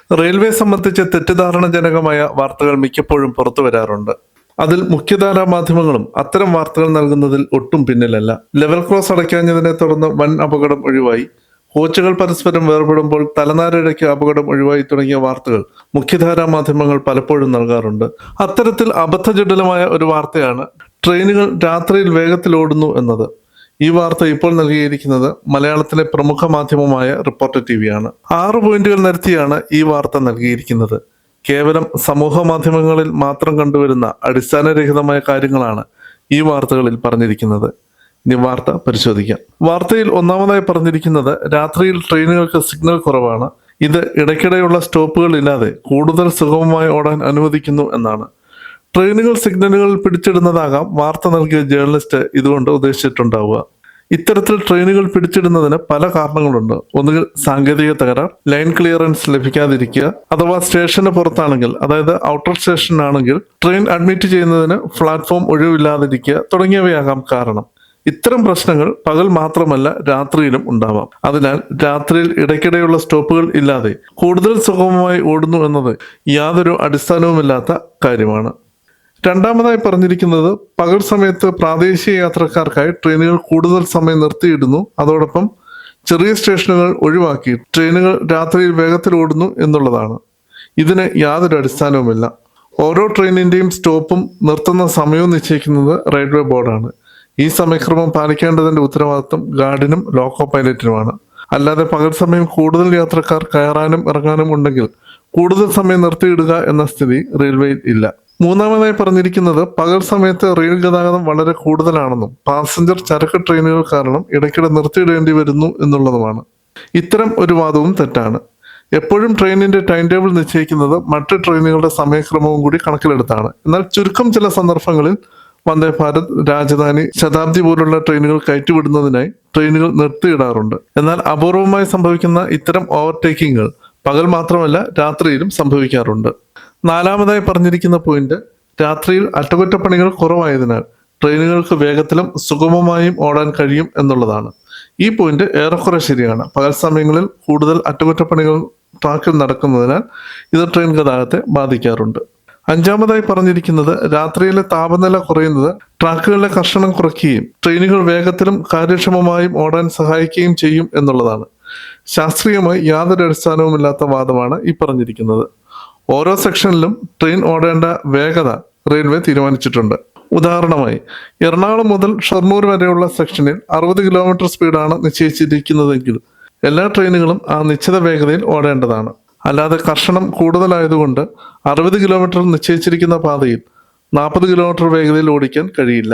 Railway സംബന്ധിച്ച് തെറ്റിദ്ധാരണജനകമായ വാർത്തകൾ മിക്കപ്പോഴും പുറത്തു വരാറുണ്ട്. അതിൽ മുഖ്യധാരാ മാധ്യമങ്ങളും അത്തരം വാർത്തകൾ നൽകുന്നതിൽ ഒട്ടും പിന്നിലല്ല. ലെവൽ ക്രോസ് അടയ്ക്കാഞ്ഞതിനെ തുടർന്ന് വൻ അപകടം ഒഴിവായി, കോച്ചുകൾ പരസ്പരം വേർപെടുമ്പോൾ തലനാരിഴയ്ക്ക് അപകടം ഒഴിവായി തുടങ്ങിയ വാർത്തകൾ മുഖ്യധാരാ മാധ്യമങ്ങൾ പലപ്പോഴും നൽകാറുണ്ട്. അത്തരത്തിൽ അബദ്ധജടിലമായ ഒരു വാർത്തയാണ് ട്രെയിനുകൾ രാത്രിയിൽ വേഗത്തിൽ ഓടുന്നു എന്നത്. ഈ വാർത്ത ഇപ്പോൾ നൽകിയിരിക്കുന്നത് മലയാളത്തിലെ പ്രമുഖ മാധ്യമമായ റിപ്പോർട്ടർ ടിവിയാണ്. 6 പോയിന്റുകൾ നിരത്തിയാണ് ഈ വാർത്ത നൽകിയിരിക്കുന്നത്. കേവലം സമൂഹ മാധ്യമങ്ങളിൽ മാത്രം കണ്ടുവരുന്ന അടിസ്ഥാനരഹിതമായ കാര്യങ്ങളാണ് ഈ വാർത്തകളിൽ പറഞ്ഞിരിക്കുന്നത്. ഇനി വാർത്ത പരിശോധിക്കാം. വാർത്തയിൽ ഒന്നാമതായി പറഞ്ഞിരിക്കുന്നത് രാത്രിയിൽ ട്രെയിനുകൾക്ക് സിഗ്നൽ കുറവാണ്. ഇത് ഇടയ്ക്കിടെയുള്ള സ്റ്റോപ്പുകൾ ഇല്ലാതെ കൂടുതൽ സുഗമമായി ഓടാൻ അനുവദിക്കുന്നു എന്നാണ്. ട്രെയിനുകൾ സിഗ്നലുകൾ പിടിച്ചിടുന്നതാകാം വാർത്ത നൽകിയ ജേർണലിസ്റ്റ് ഇതുകൊണ്ട് ഉദ്ദേശിച്ചിട്ടുണ്ടാവുക. ഇത്തരത്തിൽ ട്രെയിനുകൾ പിടിച്ചിടുന്നതിന് പല കാരണങ്ങളുണ്ട്. ഒന്നുകിൽ സാങ്കേതിക തകരാർ, ലൈൻ ക്ലിയറൻസ് ലഭിക്കാതിരിക്കുക, അഥവാ സ്റ്റേഷന് പുറത്താണെങ്കിൽ, അതായത് ഔട്ടർ സ്റ്റേഷൻ ആണെങ്കിൽ ട്രെയിൻ അഡ്മിറ്റ് ചെയ്യുന്നതിന് പ്ലാറ്റ്ഫോം ഒഴിവില്ലാതിരിക്കുക തുടങ്ങിയവയാകാം കാരണം. ഇത്തരം പ്രശ്നങ്ങൾ പകൽ മാത്രമല്ല രാത്രിയിലും ഉണ്ടാവാം. അതിനാൽ രാത്രിയിൽ ഇടയ്ക്കിടെയുള്ള സ്റ്റോപ്പുകൾ ഇല്ലാതെ കൂടുതൽ സുഗമമായി ഓടുന്നു എന്നത് യാതൊരു അടിസ്ഥാനവുമില്ലാത്ത കാര്യമാണ്. രണ്ടാമതായി പറഞ്ഞിരിക്കുന്നത് പകൽ സമയത്ത് പ്രാദേശിക യാത്രക്കാർക്കായി ട്രെയിനുകൾ കൂടുതൽ സമയം നിർത്തിയിടുന്നു, അതോടൊപ്പം ചെറിയ സ്റ്റേഷനുകൾ ഒഴിവാക്കി ട്രെയിനുകൾ രാത്രിയിൽ വേഗത്തിൽ ഓടുന്നു എന്നുള്ളതാണ്. ഇതിന് യാതൊരു അടിസ്ഥാനവുമില്ല. ഓരോ ട്രെയിനിന്റെയും സ്റ്റോപ്പും നിർത്തുന്ന സമയവും നിശ്ചയിക്കുന്നത് റെയിൽവേ ബോർഡാണ്. ഈ സമയക്രമം പാലിക്കേണ്ടതിന്റെ ഉത്തരവാദിത്വം ഗാർഡിനും ലോക്കോ പൈലറ്റിനുമാണ്. അല്ലാതെ പകൽ സമയം കൂടുതൽ യാത്രക്കാർ കയറാനും ഇറങ്ങാനും ഉണ്ടെങ്കിൽ കൂടുതൽ സമയം നിർത്തിയിടുക എന്ന സ്ഥിതി റെയിൽവേയിൽ ഇല്ല. മൂന്നാമതായി പറഞ്ഞിരിക്കുന്നത് പകൽ സമയത്ത് റെയിൽ ഗതാഗതം വളരെ കൂടുതലാണെന്നും പാസഞ്ചർ ചരക്ക് ട്രെയിനുകൾ കാരണം ഇടയ്ക്കിടെ നിർത്തിയിടേണ്ടി വരുന്നു എന്നുള്ളതുമാണ്. ഇത്തരം ഒരു വാദവും തെറ്റാണ്. എപ്പോഴും ട്രെയിനിന്റെ ടൈം ടേബിൾ നിശ്ചയിക്കുന്നത് മറ്റ് ട്രെയിനുകളുടെ സമയക്രമവും കൂടി കണക്കിലെടുത്താണ്. എന്നാൽ ചുരുക്കം ചില സന്ദർഭങ്ങളിൽ വന്ദേ ഭാരത്, രാജധാനി, ശതാബ്ദി പോലുള്ള ട്രെയിനുകൾ കയറ്റിവിടുന്നതിനായി ട്രെയിനുകൾ നിർത്തിയിടാറുണ്ട്. എന്നാൽ അപൂർവമായി സംഭവിക്കുന്ന ഇത്തരം ഓവർടേക്കിങ്ങുകൾ പകൽ മാത്രമല്ല രാത്രിയിലും സംഭവിക്കാറുണ്ട്. നാലാമതായി പറഞ്ഞിരിക്കുന്ന പോയിന്റ് രാത്രിയിൽ അറ്റകുറ്റപ്പണികൾ കുറവായതിനാൽ ട്രെയിനുകൾക്ക് വേഗത്തിലും സുഗമമായും ഓടാൻ കഴിയും എന്നുള്ളതാണ്. ഈ പോയിന്റ് ഏറെക്കുറെ ശരിയാണ്. പകൽ സമയങ്ങളിൽ കൂടുതൽ അറ്റകുറ്റപ്പണികൾ ട്രാക്കിൽ നടക്കുന്നതിനാൽ ഇത് ട്രെയിൻ ഗതാഗതത്തെ ബാധിക്കാറുണ്ട്. അഞ്ചാമതായി പറഞ്ഞിരിക്കുന്നത് രാത്രിയിലെ താപനില കുറയുന്നത് ട്രാക്കുകളിലെ കർഷണം കുറയ്ക്കുകയും ട്രെയിനുകൾ വേഗത്തിലും കാര്യക്ഷമമായും ഓടാൻ സഹായിക്കുകയും ചെയ്യും എന്നുള്ളതാണ്. ശാസ്ത്രീയമായി യാതൊരു അടിസ്ഥാനവുമില്ലാത്ത വാദമാണ് ഈ പറഞ്ഞിരിക്കുന്നത്. ഓരോ സെക്ഷനിലും ട്രെയിൻ ഓടേണ്ട വേഗത റെയിൽവേ തീരുമാനിച്ചിട്ടുണ്ട്. ഉദാഹരണമായി എറണാകുളം മുതൽ ഷൊർണൂർ വരെയുള്ള സെക്ഷനിൽ 60 കിലോമീറ്റർ സ്പീഡാണ് നിശ്ചയിച്ചിരിക്കുന്നതെങ്കിൽ എല്ലാ ട്രെയിനുകളും ആ നിശ്ചിത വേഗതയിൽ ഓടേണ്ടതാണ്. അല്ലാതെ കർഷണം കൂടുതലായതുകൊണ്ട് 60 കിലോമീറ്റർ നിശ്ചയിച്ചിരിക്കുന്ന പാതയിൽ 40 കിലോമീറ്റർ വേഗതയിൽ ഓടിക്കാൻ കഴിയില്ല.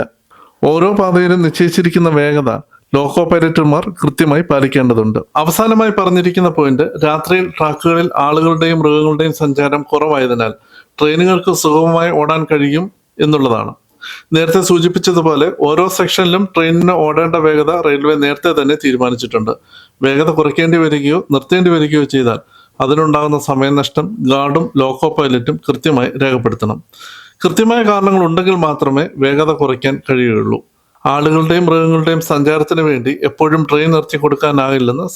ഓരോ പാതയിലും നിശ്ചയിച്ചിരിക്കുന്ന വേഗത ലോക്കോ പൈലറ്റുമാർ കൃത്യമായി പാലിക്കേണ്ടതുണ്ട്. അവസാനമായി പറഞ്ഞിരിക്കുന്ന പോയിന്റ് രാത്രിയിൽ ട്രാക്കുകളിൽ ആളുകളുടെയും മൃഗങ്ങളുടെയും സഞ്ചാരം കുറവായതിനാൽ ട്രെയിനുകൾക്ക് സുഗമമായി ഓടാൻ കഴിയും എന്നുള്ളതാണ്. നേരത്തെ സൂചിപ്പിച്ചതുപോലെ ഓരോ സെക്ഷനിലും ട്രെയിനിന് ഓടേണ്ട വേഗത റെയിൽവേ നേരത്തെ തന്നെ തീരുമാനിച്ചിട്ടുണ്ട്. വേഗത കുറയ്ക്കേണ്ടി വരികയോ നിർത്തേണ്ടി വരികയോ ചെയ്താൽ അതിനുണ്ടാകുന്ന സമയനഷ്ടം ഗാർഡും ലോക്കോ പൈലറ്റും കൃത്യമായി രേഖപ്പെടുത്തണം. കൃത്യമായ കാരണങ്ങൾ ഉണ്ടെങ്കിൽ മാത്രമേ വേഗത കുറയ്ക്കാൻ കഴിയുകയുള്ളൂ. ആളുകളുടെയും മൃഗങ്ങളുടെയും സഞ്ചാരത്തിന് വേണ്ടി എപ്പോഴും ട്രെയിൻ നിർത്തി കൊടുക്കാനാകില്ലെന്ന്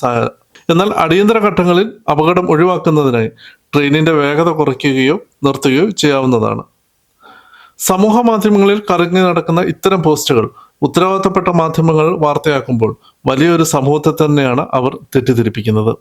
എന്നാൽ അടിയന്തര ഘട്ടങ്ങളിൽ അപകടം ഒഴിവാക്കുന്നതിനായി ട്രെയിനിന്റെ വേഗത കുറയ്ക്കുകയോ നിർത്തുകയോ ചെയ്യാവുന്നതാണ്. സമൂഹ മാധ്യമങ്ങളിൽ കറങ്ങി നടക്കുന്ന ഇത്തരം പോസ്റ്റുകൾ ഉത്തരവാദിത്തപ്പെട്ട മാധ്യമങ്ങൾ വാർത്തയാക്കുമ്പോൾ വലിയൊരു സമൂഹത്തെ തന്നെയാണ് അവർ തെറ്റിദ്ധരിപ്പിക്കുന്നത്.